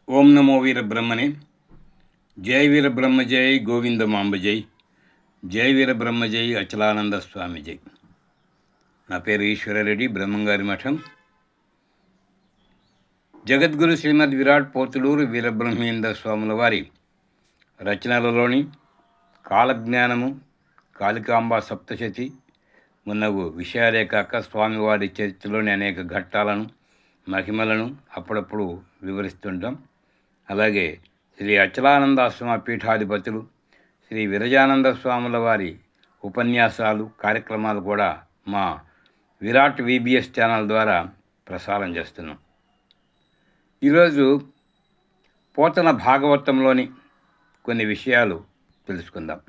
ఓం నమో వీర బ్రహ్మణే. జై వీర బ్రహ్మ జై గోవిందమాంబ జై. జై వీర బ్రహ్మ జై అచలానంద స్వామి జై. నా పేరు ఈశ్వరరెడ్డి, బ్రహ్మంగారి మఠం. జగద్గురు శ్రీమద్ విరాట్ పోతులూరు వీరబ్రహ్మేంద్ర స్వాముల వారి రచనలలోని కాలజ్ఞానము, కాళికాంబ సప్తశతి మున్నగు విషయాలే కాక స్వామివారి చరిత్రలోని అనేక ఘట్టాలను, మహిమలను అప్పుడప్పుడు వివరిస్తుంటాం. అలాగే శ్రీ అచలానందాశ్రమ పీఠాధిపతులు శ్రీ విరజానంద స్వాముల వారి ఉపన్యాసాలు, కార్యక్రమాలు కూడా మా విరాట్ VBS ఛానల్ ద్వారా ప్రసారం చేస్తున్నాం. ఈరోజు పోతన భాగవతంలోని కొన్ని విషయాలు తెలుసుకుందాం.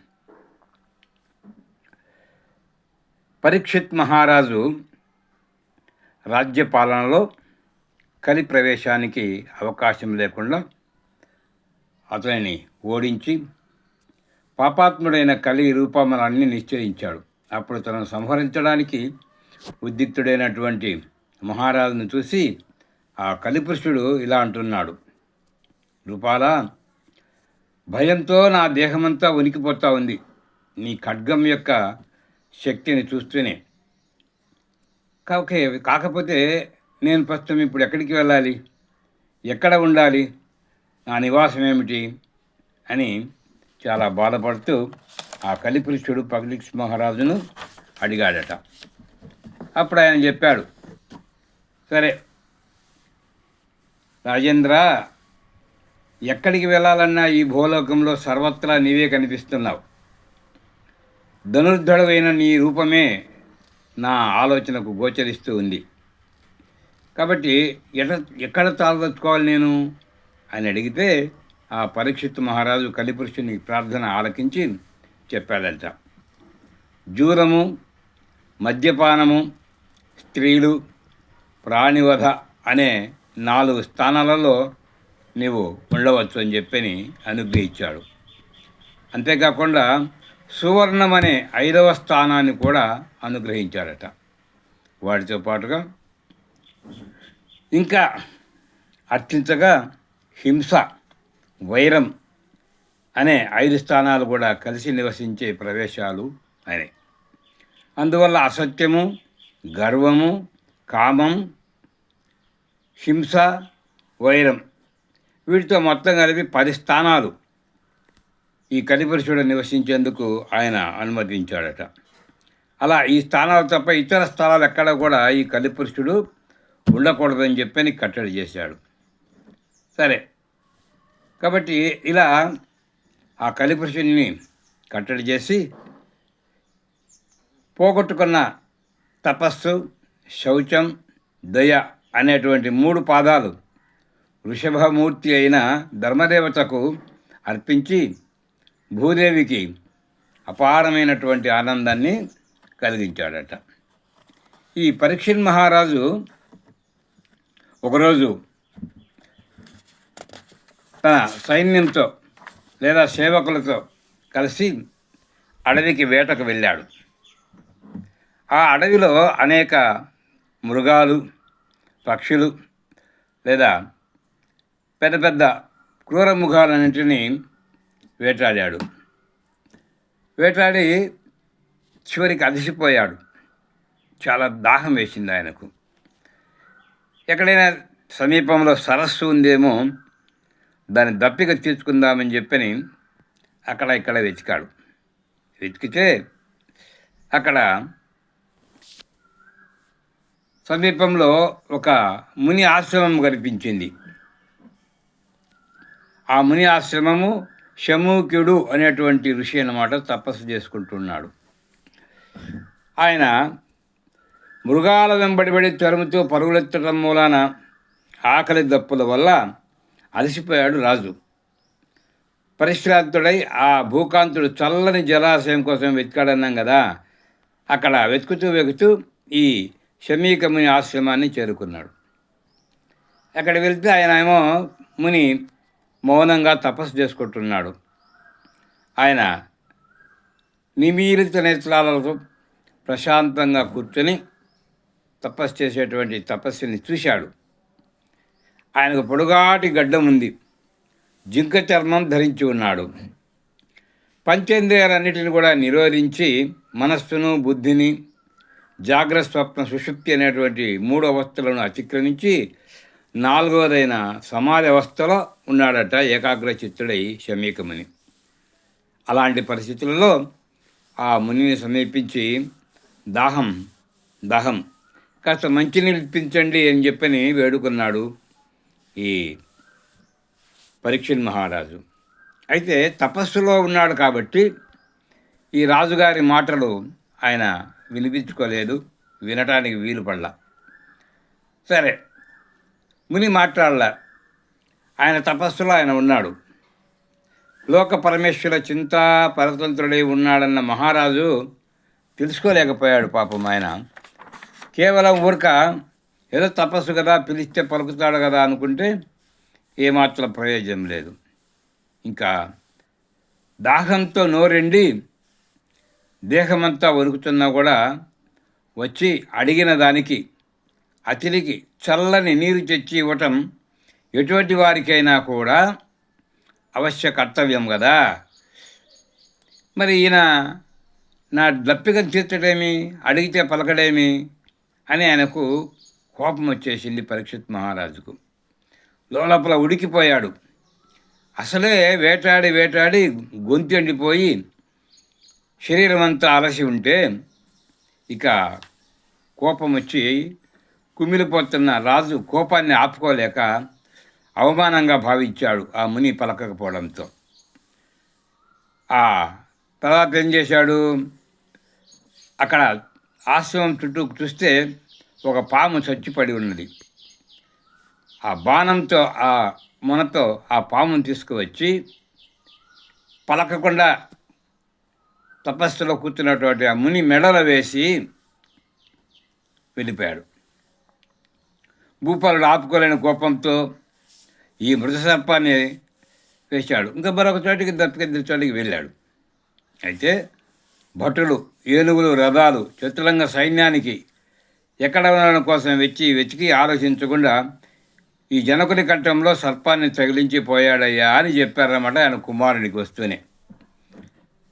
పరీక్షిత్ మహారాజు రాజ్యపాలనలో కలి ప్రవేశానికి అవకాశం లేకుండా అతనిని ఓడించి పాపాత్ముడైన కలి రూపములన్నీ నిశ్చయించాడు. అప్పుడు తనను సంహరించడానికి ఉద్యుక్తుడైనటువంటి మహారాజును చూసి ఆ కలిపురుషుడు ఇలా అంటున్నాడు: రూపాలా, భయంతో నా దేహమంతా ఉనికిపోతూ ఉంది నీ ఖడ్గం యొక్క శక్తిని చూస్తూనే. కాకపోతే నేను ప్రస్తుతం ఇప్పుడు ఎక్కడికి వెళ్ళాలి, ఎక్కడ ఉండాలి, నా నివాసం ఏమిటి అని చాలా బాధపడుతూ ఆ కలిపురుషుడు పరీక్షిత్ మహారాజును అడిగాడట. అప్పుడు ఆయన చెప్పాడు, సరే రాజేంద్ర, ఎక్కడికి వెళ్ళాలన్నా ఈ భూలోకంలో సర్వత్రా నీవే కనిపిస్తున్నావు. ధనుర్ధుడైన నీ రూపమే నా ఆలోచనకు గోచరిస్తూ ఉంది. కాబట్టి ఎక్కడ తాళదచ్చుకోవాలి నేను అని అడిగితే ఆ పరీక్షిత్ మహారాజు కలిపురుషుని ప్రార్థన ఆలకించి చెప్పాడంట: జూరము, మద్యపానము, స్త్రీలు, ప్రాణివధ అనే 4 స్థానాలలో నీవు ఉండవచ్చు అని చెప్పని అనుగ్రహించాడు. అంతేకాకుండా సువర్ణం అనే 5వ స్థానాన్ని కూడా అనుగ్రహించాడట. వాటితో పాటుగా ఇంకా అత్యంతగా హింస, వైరం అనే 5 స్థానాలు కూడా కలిసి నివసించే ప్రవేశాలు అయినాయి. అందువల్ల అసత్యము, గర్వము, కామం, హింస, వైరం వీటితో మొత్తం కలిపి 10 స్థానాలు ఈ కలిపురుషుడు నివసించేందుకు ఆయన అనుమతించాడట. అలా ఈ స్థానాలు తప్ప ఇతర స్థలాలు ఎక్కడ కూడా ఈ కలిపురుషుడు ఉండకూడదని చెప్పని కట్టడి చేశాడు. సరే, కాబట్టి ఇలా ఆ కలిపురుషుని కట్టడి చేసి పోగొట్టుకున్న తపస్సు, శౌచం, దయ అనేటువంటి 3 పాదాలు వృషభమూర్తి అయిన ధర్మదేవతకు అర్పించి భూదేవికి అపారమైనటువంటి ఆనందాన్ని కలిగించాడట. ఈ పరీక్షిత్ మహారాజు ఒకరోజు తన సైన్యంతో లేదా సేవకులతో కలిసి అడవికి వేటకు వెళ్ళాడు. ఆ అడవిలో అనేక మృగాలు, పక్షులు లేదా పెద్ద పెద్ద క్రూర మృగాలన్నింటినీ వేటాడాడు. వేటాడి చివరికి అలసిపోయాడు. చాలా దాహం వేసింది ఆయనకు. ఎక్కడైనా సమీపంలో సరస్సు ఉందేమో దాన్ని దప్పిక తీర్చుకుందామని చెప్పని అక్కడ ఇక్కడ వెతికాడు. వెతికితే అక్కడ సమీపంలో ఒక ముని ఆశ్రమం కనిపించింది. ఆ ముని ఆశ్రమము శమూక్యుడు అనేటువంటి ఋషి అన్నమాట, తపస్సు చేసుకుంటున్నాడు. ఆయన మృగాల వెంబడిబడి తరుముతూ పరుగులెత్తడం మూలాన ఆకలి దప్పుల వల్ల అలసిపోయాడు రాజు. పరిశ్రాంతుడై ఆ భూకాంతుడు చల్లని జలాశయం కోసం వెతికాడన్నాం కదా, అక్కడ వెతుకుతూ ఈ శమీకముని ఆశ్రమాన్ని చేరుకున్నాడు. అక్కడ వెళ్తే ఆయన ఏమో ముని మౌనంగా తపస్సు చేసుకుంటున్నాడు. ఆయన నిమీలిత నేత్రాలతో ప్రశాంతంగా కూర్చొని తపస్సు చేసేటువంటి తపస్సుని చూశాడు. ఆయనకు పొడుగాటి గడ్డం ఉంది, జింక చర్మం ధరించి ఉన్నాడు. పంచేంద్రియాలన్నిటిని కూడా నిరోధించి మనస్సును, బుద్ధిని, జాగ్రత్త, స్వప్న, సుషుప్తి అనేటువంటి 3 అవస్థలను అతిక్రమించి 4వదైన సమాధి అవస్థలో ఉన్నాడట ఏకాగ్ర చిత్తుడై శమీకముని. అలాంటి పరిస్థితులలో ఆ మునిని సమీపించి దాహం కాస్త మంచినీళ్ళు ఇప్పించండి అని చెప్పని వేడుకున్నాడు ఈ పరీక్షిత్ మహారాజు. అయితే తపస్సులో ఉన్నాడు కాబట్టి ఈ రాజుగారి మాటలు ఆయన వినిపించుకోలేదు, వినటానికి వీలు పడలా. సరే, ముని మాట్లాడలా, ఆయన తపస్సులో ఆయన ఉన్నాడు. లోక పరమేశ్వర చింతా పరతంత్రుడై ఉన్నాడన్న మహారాజు తెలుసుకోలేకపోయాడు పాపం. ఆయన కేవలం ఊరక ఏదో తపస్సు కదా, పిలిస్తే పలుకుతాడు కదా అనుకుంటే ఏమాత్రం ప్రయోజనం లేదు. ఇంకా దాహంతో నోరెండి దేహమంతా వణుకుతున్నా కూడా వచ్చి అడిగిన దానికి అతిథికి చల్లని నీరు తెచ్చి ఇవ్వటం ఎటువంటి వారికైనా కూడా అవశ్య కర్తవ్యం కదా. మరి ఈయన నా దప్పికను తీర్చడేమి, అడిగితే పలకడేమి అని ఆయనకు కోపం వచ్చేసింది పరీక్షిత్ మహారాజుకు. లోపల ఉడికిపోయాడు. అసలే వేటాడి గొంతు ఎండిపోయి శరీరం అంతా అలసి ఉంటే ఇక కోపం వచ్చి కుమిలిపోతున్న రాజు కోపాన్ని ఆపుకోలేక అవమానంగా భావించాడు ఆ ముని పలకకపోవడంతో. ఆ తర్వాత ఏం చేశాడు, అక్కడ ఆశ్రమం చుట్టూ చూస్తే ఒక పాము చచ్చిపడి ఉన్నది. ఆ బాణంతో ఆ మొనతో ఆ పామును తీసుకువచ్చి పలకకుండా తపస్సులో కూర్చున్నటువంటి ఆ ముని మెడలో వేసి వెళ్ళిపోయాడు. భూపాలుడు ఆపుకోలేని కోపంతో ఈ మృత సర్పాన్ని వేశాడు. ఇంకా మరొక చోటికి దప్పిక చోటికి వెళ్ళాడు. అయితే భటులు, ఏనుగులు, రథాలు, చతురంగ సైన్యానికి ఎక్కడ ఉండడం కోసం వెతికి ఆలోచించకుండా ఈ జనకుని కంఠంలో సర్పాన్ని తగిలించి పోయాడయ్యా అని చెప్పారన్నమాట ఆయన కుమారుడికి వస్తూనే.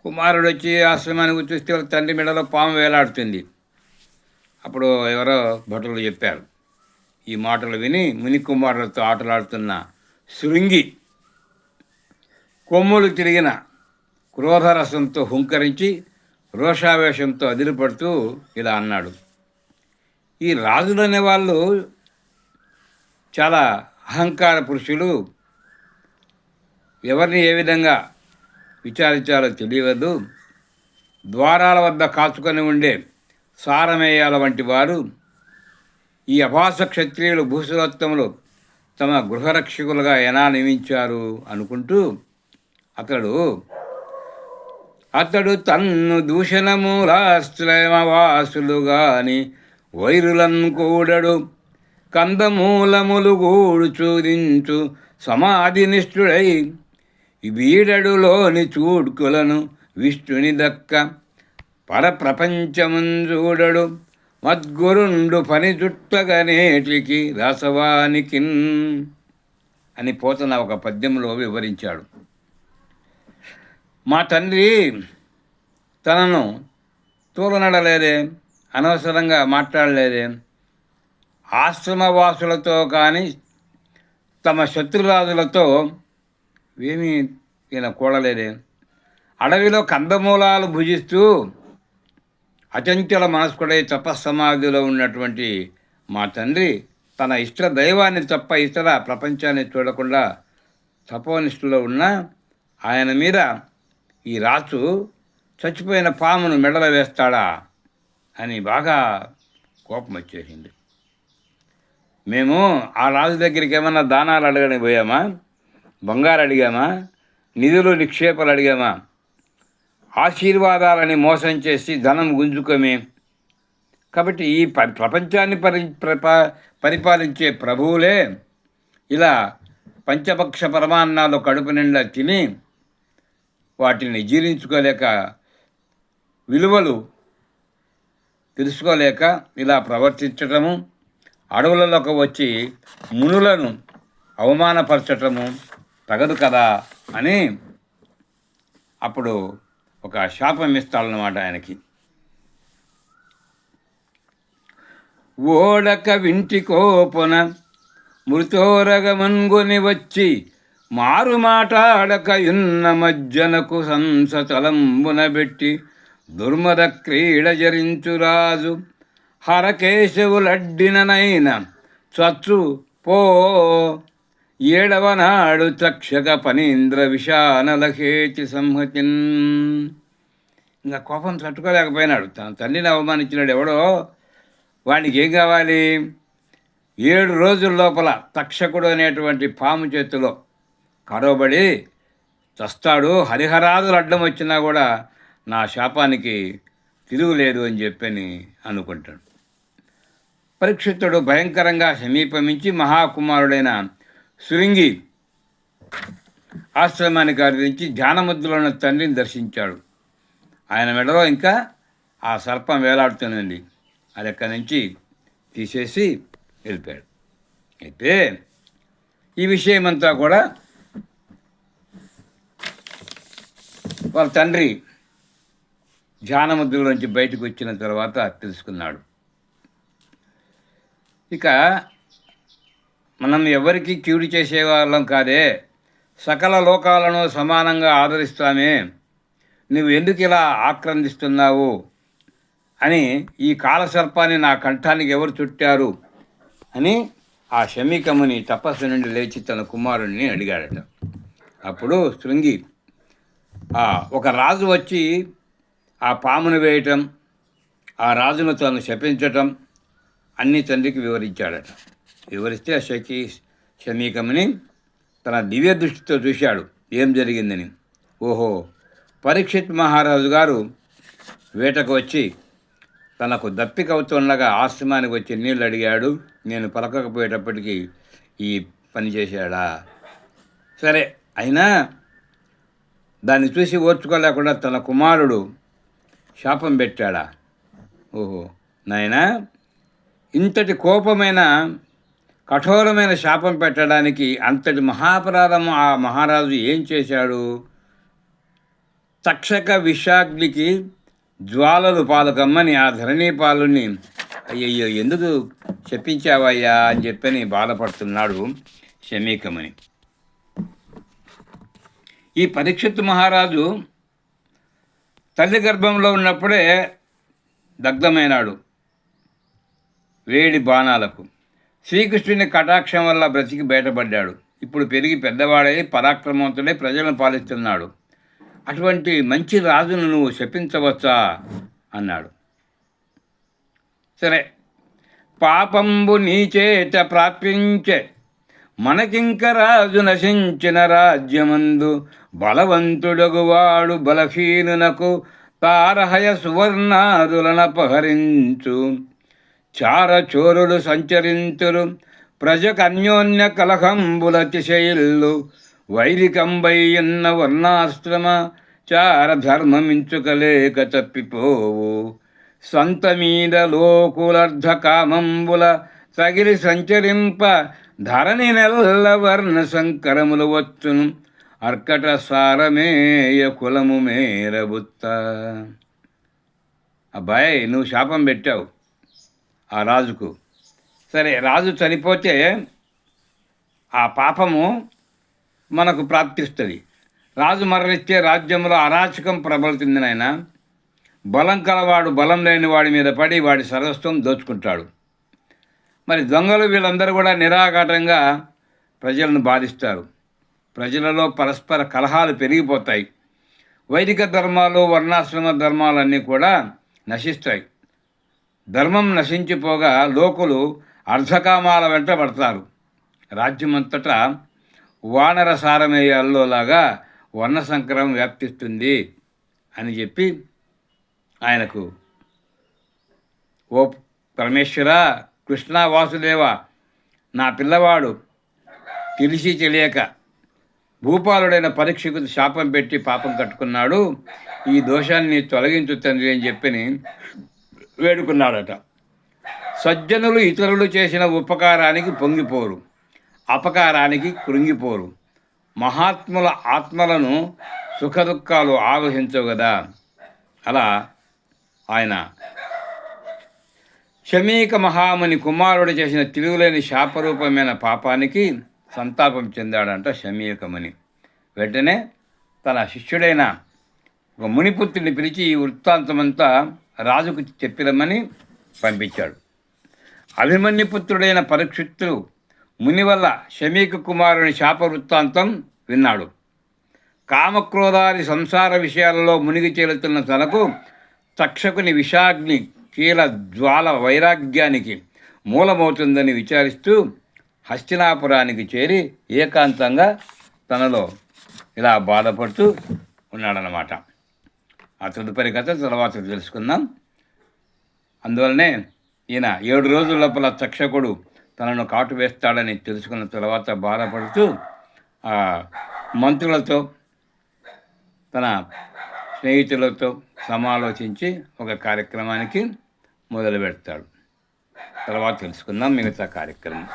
కుమారుడు వచ్చి ఆశ్రమానికి చూస్తే తండ్రి మెడలో పాము వేలాడుతుంది. అప్పుడు ఎవరో భటులు చెప్పారు. ఈ మాటలు విని ముని కుమారులతో ఆటలాడుతున్న శృంగి కొమ్ములు తిరిగిన క్రోధరసంతో హుంకరించి రోషావేశంతో అదిరిపడుతూ ఇలా అన్నాడు, ఈ రాజులు అనేవాళ్ళు చాలా అహంకార పురుషులు, ఎవరిని ఏ విధంగా విచారించాలో తెలియదు. ద్వారాల వద్ద కాచుకొని ఉండే సారమేయాల వంటి వారు ఈ అభాస క్షత్రియులు భూసులోత్తములు తమ గృహరక్షకులుగా ఎలా నియమించారు అనుకుంటూ అతడు తన్ను దూషణమూలాశ్రమవాసులు గాని వైరులను కూడడు, కందమూలములు గూడు చూదించు సమాధి నిష్ఠుడై వీడడులోని చూడ్కులను విష్ణుని దక్క పరప్రపంచముంజూడడు మద్గురుండు పని చుట్టగనేటికి రసవానికి అని పోతన ఒక పద్యంలో వివరించాడు. మా తండ్రి తనను తూలనడలేదే, అనవసరంగా మాట్లాడలేదే, ఆశ్రమవాసులతో కానీ తమ శత్రురాజులతో ఏమీ ఈయన కూడలేదే, అడవిలో కందమూలాలు భుజిస్తూ అచంచల మనస్కుడై తపస్సమాధిలో ఉన్నటువంటి మా తండ్రి తన ఇష్ట దైవాన్ని తప్ప ఇతర ప్రపంచాన్ని చూడకుండా తపోనిష్ఠలో ఉన్న ఆయన మీద ఈ రాజు చచ్చిపోయిన పామును మెడల వేస్తాడా అని బాగా కోపం వచ్చేసింది. మేము ఆ రాజు దగ్గరికి ఏమన్నా దానాలు అడగడానికి పోయామా, బంగారు అడిగామా, నిధులు నిక్షేపాలు అడిగామా? ఆశీర్వాదాలని మోసం చేసి ధనం గుంజుకోమే. కాబట్టి ఈ ప్రపంచాన్ని పరిపాలించే ప్రభువులే ఇలా పంచపక్ష పరమాన్నాలు కడుపు నిండా తిని వాటిని జీర్ణించుకోలేక, విలువలు తెలుసుకోలేక ఇలా ప్రవర్తించటము, అడవులలోకి వచ్చి మునులను అవమానపరచటము, తగదు కదా అని అప్పుడు ఒక శాపం ఇస్తాడనమాట ఆయనకి. ఓడక వింటి కోపున మృతోరగమన్గుని వచ్చి మారు మాటాడక యున్న మజ్జనకు సంసతలంబున బెట్టి దుర్మద క్రీడ జరించురాజు హరకేశవులడ్డిననైన చచ్చు పో ఏడవనాడు తక్షక పనీంద్ర విషానలహేతి సంహతిన్. ఇంకా కోపం తట్టుకోలేకపోయినాడు. తన తండ్రిని అవమానించినాడు ఎవడో, వాడికి ఏం కావాలి? 7 రోజుల లోపల తక్షకుడు అనేటువంటి పాము చేతిలో కరవబడి చస్తాడు. హరిహరాదులు అడ్డం వచ్చినా కూడా నా శాపానికి తిరుగులేదు అని చెప్పని అనుకుంటాడు. పరీక్షితుడు భయంకరంగా సమీపమించి మహాకుమారుడైన శృంగి ఆశ్రమానికి ఆదరించి ధ్యానముద్రలో ఉన్న తండ్రిని దర్శించాడు. ఆయన మెడలో ఇంకా ఆ సర్పం వేలాడుతున్నది. అది అక్కడి నుంచి తీసేసి వెళ్ళిపోయాడు. అయితే ఈ విషయమంతా కూడా వాళ్ళ తండ్రి ధ్యానముద్రలోంచి బయటకు వచ్చిన తర్వాత తెలుసుకున్నాడు. ఇక మనం ఎవరికి కీడు చేసేవాళ్ళం కాదే, సకల లోకాలను సమానంగా ఆదరిస్తామే, నువ్వు ఎందుకు ఇలా ఆక్రందిస్తున్నావు అని ఈ కాలసర్పాన్ని నా కంఠానికి ఎవరు చుట్టారు అని ఆ శమీకముని తపస్సు నుండి లేచి తన కుమారుణ్ణి అడిగాడట. అప్పుడు శృంగి ఒక రాజు వచ్చి ఆ పామును వేయటం, ఆ రాజును తను శపించటం అన్నీ తండ్రికి వివరించాడట. వివరిస్తే ఆ శమీకముని తన దివ్య దృష్టితో చూశాడు ఏం జరిగిందని. ఓహో, పరీక్షిత్ మహారాజు గారు వేటకు వచ్చి తనకు దప్పిక అవుతుండగా ఆశ్రమానికి వచ్చి నీళ్ళు అడిగాడు. నేను పలకకపోయేటప్పటికీ ఈ పని చేశాడా? సరే, అయినా దాన్ని చూసి ఓర్చుకోలేకుండా తన కుమారుడు శాపం పెట్టాడా? ఓహో నాయనా, ఇంతటి కోపమైన కఠోరమైన శాపం పెట్టడానికి అంతటి మహాపరాధము ఆ మహారాజు ఏం చేశాడు? తక్షక విషాగ్నికి జ్వాలలు పాలకమ్మని ఆ ధరణీపాలుని అయ్యయ్యో ఎందుకు చెప్పించావయ్యా అని చెప్పని బాధపడుతున్నాడు శమీకముని. ఈ పరీక్షిత్ మహారాజు తల్లి గర్భంలో ఉన్నప్పుడే దగ్ధమైనాడు వేడి బాణాలకు. శ్రీకృష్ణుని కటాక్షం వల్ల బ్రతికి బయటపడ్డాడు. ఇప్పుడు పెరిగి పెద్దవాడై పరాక్రమవంతుడై ప్రజలను పాలిస్తున్నాడు. అటువంటి మంచి రాజును నువ్వు శపించవచ్చా అన్నాడు. సరే, పాపంబు నీచేత ప్రాప్యించే మనకింక రాజు నశించిన రాజ్యమందు బలవంతుడగువాడు బలహీనునకు తారహయ సువర్ణాదులనపహరించు చారచోరులు సంచరింతురు ప్రజకన్యోన్య కలహంబులతిశయిల్లు వైరికంబయ్యన్న వర్ణాశ్రమ చారధర్మమించుకలేక తప్పిపోవు సంత మీద లోకులర్ధ కామంబుల తగిలి సంచరింప ధరణి నెల్ల వర్ణ సంకరములు వచ్చును అర్కట సారమేయ కులము మేరబుత్త. అబ్బాయి, నువ్వు శాపం పెట్టావు ఆ రాజుకు. సరే, రాజు చనిపోతే ఆ పాపము మనకు ప్రాప్తిస్తుంది. రాజు మరణిస్తే రాజ్యంలో అరాచకం ప్రబలుతుంది నాయన. బలం కలవాడు బలం లేని వాడి మీద పడి వాడి సర్వస్వం దోచుకుంటాడు. మరి దొంగలు వీళ్ళందరూ కూడా నిరాఘాటంగా ప్రజలను బాధిస్తారు. ప్రజలలో పరస్పర కలహాలు పెరిగిపోతాయి. వైదిక ధర్మాలు వర్ణాశ్రమ ధర్మాలన్నీ కూడా నశిస్తాయి. ధర్మం నశించిపోగా లోకులు అర్ధకామాల వెంట పడతారు. రాజ్యమంతటా వానర సారమేయాల్లోలాగా వర్ణ సంకరం వ్యాప్తిస్తుంది అని చెప్పి ఆయనకు, ఓ పరమేశ్వర, కృష్ణ వాసుదేవ, నా పిల్లవాడు తెలిసి తెలియక భూపాలుడైన పరీక్షకు శాపం పెట్టి పాపం కట్టుకున్నాడు, ఈ దోషాన్ని తొలగించు తండ్రి అని చెప్పని వేడుకున్నాడట. సజ్జనులు ఇతరులు చేసిన ఉపకారానికి పొంగిపోరు, అపకారానికి కృంగిపోరు. మహాత్ముల ఆత్మలను సుఖదుఖాలు ఆవహించవు కదా. అలా ఆయన శమీక మహాముని కుమారుడు చేసిన తిరుగులేని శాపరూపమైన పాపానికి సంతాపం చెందాడంట శమీకముని. వెంటనే తన శిష్యుడైన ఒక మునిపుత్రుని పిలిచి ఈ వృత్తాంతమంతా రాజుకు చెప్పిరమ్మని పంపించాడు. అభిమన్యుపుత్రుడైన పరీక్షిత్తుడు ముని వల్ల శమీక కుమారుని శాప వృత్తాంతం విన్నాడు. కామక్రోధాది సంసార విషయాలలో మునిగి చేరుతున్న తనకు తక్షకుని విషాగ్ని కీల జ్వాల వైరాగ్యానికి మూలమవుతుందని విచారిస్తూ హస్తినాపురానికి చేరి ఏకాంతంగా తనలో ఇలా బాధపడుతూ ఉన్నాడనమాట. ఆ తదుపరి కథ తర్వాత తెలుసుకుందాం. అందువల్లనే ఈయన 7 రోజుల లోపల తక్షకుడు తనను కాటు వేస్తాడని తెలుసుకున్న తర్వాత బాధపడుతూ మంత్రులతో తన స్నేహితులతో సమాలోచించి ఒక కార్యక్రమానికి మొదలు పెడతాడు. తర్వాత తెలుసుకుందాం మిగతా కార్యక్రమం.